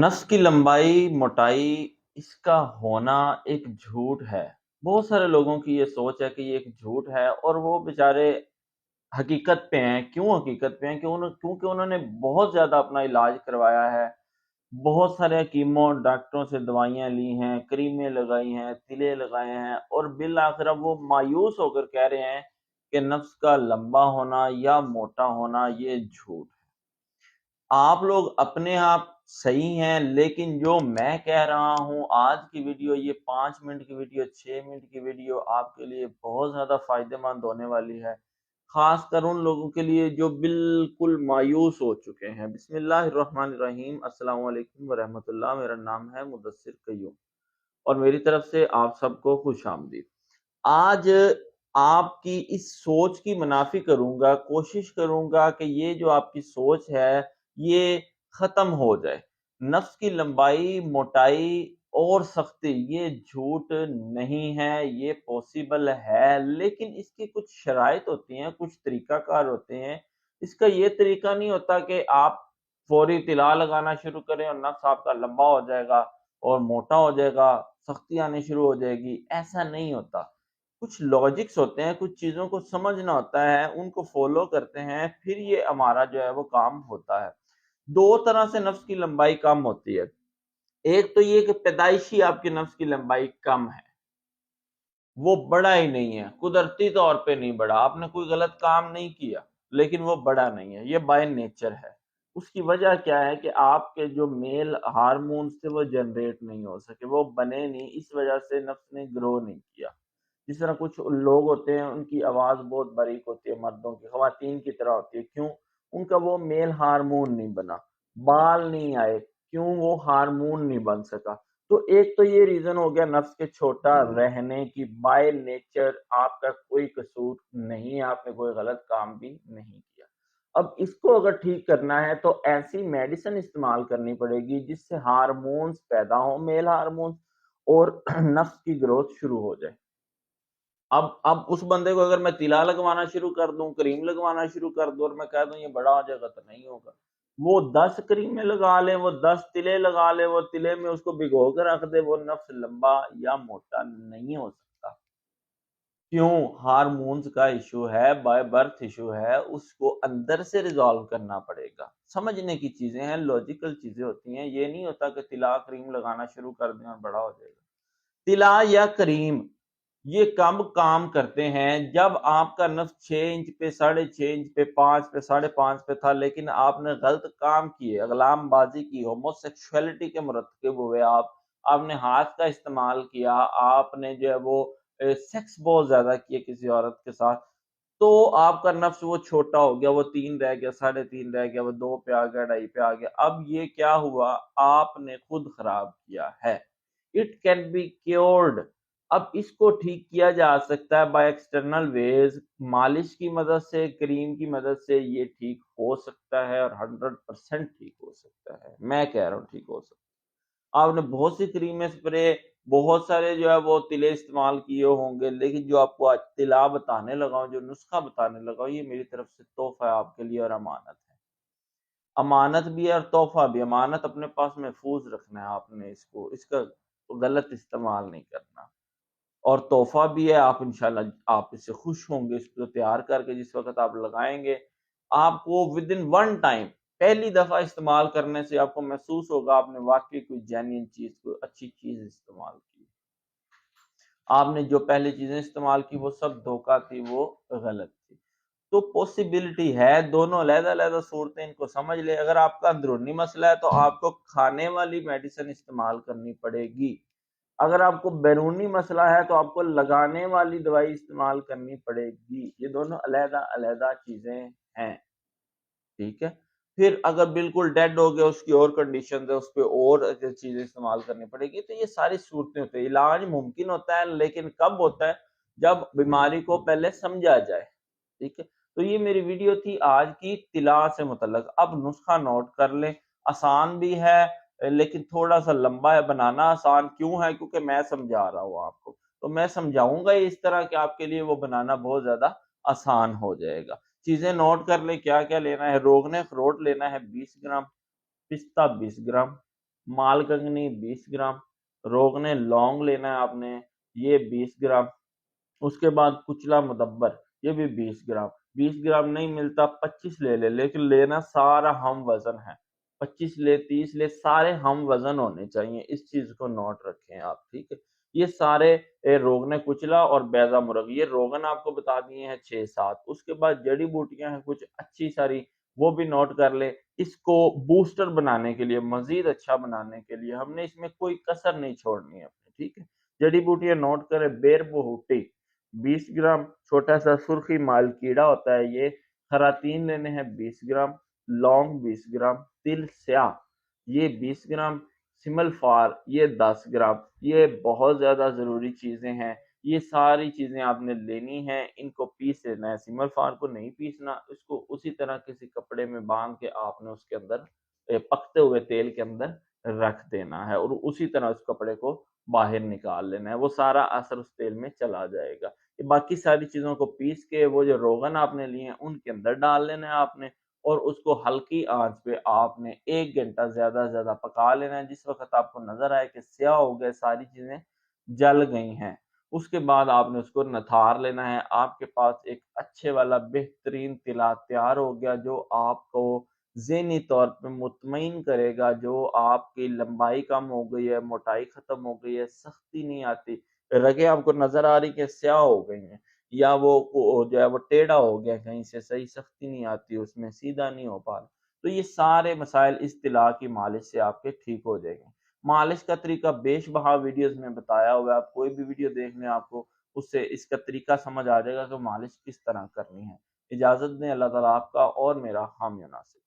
नस की लंबाई, मोटाई इसका होना एक झूठ है। बहुत सारे लोगों की ये सोच है कि ये एक झूठ है और वो बेचारे हकीकत पे हैं। क्यों हकीकत पे हैं? क्योंकि उन्होंने बहुत ज़्यादा अपना इलाज करवाया है। बहुत सारे हकीमों, डॉक्टरों से दवाइयाँ ली हैं, क्रीमें लगाई हैं, तिले लगाए हैं और बिल आखिर अब वो मायूस होकर कह रहे हैं कि नफ्स का लंबा होना या मोटा होना ये झूठ है। आप लोग अपने आप सही हैं, लेकिन जो मैं कह रहा हूँ आज की वीडियो, ये 5 मिनट की वीडियो, 6 मिनट की वीडियो आपके लिए बहुत ज़्यादा फ़ायदेमंद होने वाली है। ख़ासकर उन लोगों के लिए जो बिल्कुल मायूस हो चुके हैं। बिस्मिल्लाहिर्रहमानिर्रहीम, अस्सलामु अलैकुम व रहमतुल्लाह। मेरा नाम है मुदस्सिर क़य्यूम और मेरी तरफ से आप सबको खुशामदीद। आज आपकी इस सोच की मुनाफी करूंगा, कोशिश करूंगा कि ये जो आपकी सोच है ये खत्म हो जाए। नफ्स की लंबाई, मोटाई और सख्ती ये झूठ नहीं है, ये पॉसिबल है, लेकिन इसकी कुछ शराइत होती हैं, कुछ तरीकाकार होते हैं। इसका ये तरीका नहीं होता कि आप फौरी तिला लगाना शुरू करें और नफ्स आपका लंबा हो जाएगा और मोटा हो जाएगा, सख्ती आनी शुरू हो जाएगी। ऐसा नहीं होता। कुछ लॉजिक्स होते हैं, कुछ चीज़ों को समझना होता है, उनको फ़ॉलो करते हैं, फिर ये हमारा जो है वो काम होता है। 2 तरह से नफ्स की लंबाई कम होती है। एक तो ये कि पैदाइशी आपकी नफ्स की लंबाई कम है, वो बढ़ा ही नहीं है, कुदरती तौर पे नहीं बढ़ा, आपने कोई गलत काम नहीं किया, लेकिन वो बढ़ा नहीं है, ये बाय नेचर है। उसकी वजह क्या है कि आपके जो मेल हार्मोन्स थे वो जनरेट नहीं हो सके, वो बने नहीं, इस वजह से नफ्स ने ग्रो नहीं किया। जिस तरह कुछ लोग होते हैं उनकी आवाज़ बहुत बारीक होती है मर्दों की, ख़वातीन की तरह होती है। क्यों? उनका वो मेल हार्मोन नहीं बना, बाल नहीं आए, क्यों? वो हार्मोन नहीं बन सका। तो एक तो ये रीज़न हो गया नफ्स के छोटा रहने की, बाय नेचर आपका कोई कसूर नहीं है, आपने कोई गलत काम भी नहीं किया। अब इसको अगर ठीक करना है तो ऐसी मेडिसिन इस्तेमाल करनी पड़ेगी जिससे हार्मोन्स पैदा हों, मेल हार्मोन्स, और नफ्स की ग्रोथ शुरू हो जाए। अब उस बंदे को अगर मैं तिला लगवाना शुरू कर दूँ, क्रीम लगवाना शुरू कर दूँ और मैं कह दूँ ये बड़ा हो जाएगा, तो नहीं होगा। वो 10 क्रीमें लगा ले, वो 10 तिले लगा ले, वो तिले में उसको भिगो के रख दे, वो नफ्स लंबा या मोटा नहीं हो सकता। क्यों? हार्मोन्स का इश्यू है, बाय बर्थ इश्यू है, उसको अंदर से रिज़ॉल्व करना पड़ेगा। समझने की चीज़ें हैं, लॉजिकल चीज़ें होती हैं। ये नहीं होता कि तिला क्रीम लगाना शुरू कर दें और बड़ा हो जाएगा। तिला या क्रीम ये कब काम करते हैं? जब आपका नफ़्स 6 इंच पे, 6.5 इंच पे, 5 पे, 5.5 पे था, लेकिन आपने गलत काम किए, अगलामबाज़ी की, होमोसेक्सुअलिटी के मुरतकिब हुए आप, आपने हाथ का इस्तेमाल किया, आपने जो है वो सेक्स बहुत ज़्यादा किए किसी औरत के साथ, तो आपका नफ़्स वो छोटा हो गया, वो 3 रह गया, 3.5 रह गया, वो 2 पे आ गया, 2.5 पे आ गया। अब ये क्या हुआ? आपने खुद खराब किया है। It can be cured. अब इसको ठीक किया जा सकता है बाय एक्सटर्नल वेज, मालिश की मदद से, क्रीम की मदद से ये ठीक हो सकता है और 100% ठीक हो सकता है। मैं कह रहा हूँ ठीक हो सकता है। आपने बहुत सी क्रीमें, स्प्रे, बहुत सारे जो है वो तिले इस्तेमाल किए होंगे, लेकिन जो आपको आज तिला बताने लगा हूँ, जो नुस्खा बताने लगा हूँ, ये मेरी तरफ से तोहफा है आपके लिए और अमानत है। अमानत भी है और तोहफा भी। अमानत अपने पास महफूज रखना है आपने, इसको, इसका गलत इस्तेमाल नहीं करना। और तोहफ़ा भी है, आप इंशाल्लाह आप इससे खुश होंगे। इसको तैयार करके जिस वक़्त आप लगाएँगे, आपको विदिन वन टाइम, पहली दफ़ा इस्तेमाल करने से आपको महसूस होगा आपने वाक़ई कोई जेन्युइन चीज़, कोई अच्छी चीज़ इस्तेमाल की। आपने जो पहले चीज़ें इस्तेमाल की वो सब धोखा थी, वो गलत थी। तो पॉसिबिलिटी है, दोनों अलग-अलग सूरतें, इनको समझ लें। अगर आपका अंदरूनी मसला है तो आपको खाने वाली मेडिसिन इस्तेमाल करनी पड़ेगी। अगर आपको बैरूनी मसला है तो आपको लगाने वाली दवाई इस्तेमाल करनी पड़ेगी। ये दोनों अलग-अलग चीज़ें हैं, ठीक है? फिर अगर बिल्कुल डेड हो गया, उसकी और कंडीशंस है, उसपे और चीज़ें इस्तेमाल करनी पड़ेगी। तो ये सारी सूरतें होती हैं। इलाज मुमकिन होता है, लेकिन कब होता है? जब बीमारी को पहले समझा जाए, ठीक है? तो ये मेरी वीडियो थी आज की तिला से मुतल्लक। अब नुस्खा नोट कर लें, आसान भी है, लेकिन थोड़ा-सा लंबा है। बनाना आसान क्यों है? क्योंकि मैं समझा रहा हूँ आपको। तो मैं समझाऊँगा इस तरह कि आपके लिए वो बनाना बहुत ज़्यादा आसान हो जाएगा। चीज़ें नोट कर लें, क्या-क्या लेना है। रोगन अखरोट लेना है 20 ग्राम, पिस्ता 20 ग्राम, मालकंगनी 20 ग्राम, रोगने लौंग लेना है आपने, ये 20 ग्राम। उसके बाद कुचला मुदब्बर, ये भी 20 ग्राम। 20 ग्राम नहीं मिलता 25 ले ले, लेकिन लेना सारा हम वजन है। 25 ले, 30 ले, सारे हम वजन होने चाहिए। इस चीज को नोट रखें आप, ठीक है। ये सारे रोगन कुचला और बैजा मुर्ग, ये रोगन आपको बता दिए हैं 6-7। उसके बाद जड़ी बूटियां हैं कुछ अच्छी सारी, वो भी नोट कर ले। इसको बूस्टर बनाने के लिए, मजीद अच्छा बनाने के लिए हमने इसमें कोई कसर नहीं छोड़नी है अपनी, ठीक है। जड़ी बूटियां नोट करें, बेर बहूटी 20 ग्राम, छोटा सा सुर्खी माल कीड़ा होता है ये, खरातीन लेने हैं 20 ग्राम, लौंग 20 ग्राम, तिल स्याह ये 20 ग्राम, सिमल फार ये 10 ग्राम। ये बहुत ज्यादा जरूरी चीजें हैं। ये सारी चीजें आपने लेनी है, इनको पीस लेना है। सिमल फार को नहीं पीसना, इसको उसी तरह किसी कपड़े में बांध के आपने उसके अंदर पकते हुए तेल के अंदर रख देना है, और उसी तरह उस कपड़े को बाहर निकाल लेना है। वो सारा असर उस तेल में चला जाएगा। बाकी सारी चीजों को पीस के वो जो रोगन आपने लिए हैं उनके अंदर डाल लेना है आपने, और उसको हल्की आंच पे आपने 1 घंटा ज्यादा से ज्यादा पका लेना है। जिस वक्त आपको नजर आए कि स्याह हो गए, सारी चीजें जल गई हैं, उसके बाद आपने उसको नथार लेना है। आपके पास एक अच्छे वाला बेहतरीन तिला तैयार हो गया, जो आपको ज़हनी तौर पे मुतमईन करेगा। जो आपकी लंबाई कम हो गई है, मोटाई खत्म हो गई है, सख्ती नहीं आती, रगें आपको नजर आ रही कि स्याह हो गई हैं, या वो जो है वो टेढ़ा हो गया, कहीं से सही सख्ती नहीं आती, उसमें सीधा नहीं हो पा रहा, तो ये सारे मसाइल इस तिला की मालिश से आपके ठीक हो जाएंगे। मालिश का तरीका बेशबहा वीडियोस में बताया हुआ है, आप कोई भी वीडियो देख लें, आपको उससे इसका तरीका समझ आ जाएगा कि मालिश किस तरह करनी है। इजाजत दें, अल्लाह ताला आपका और मेरा हामी नासिर।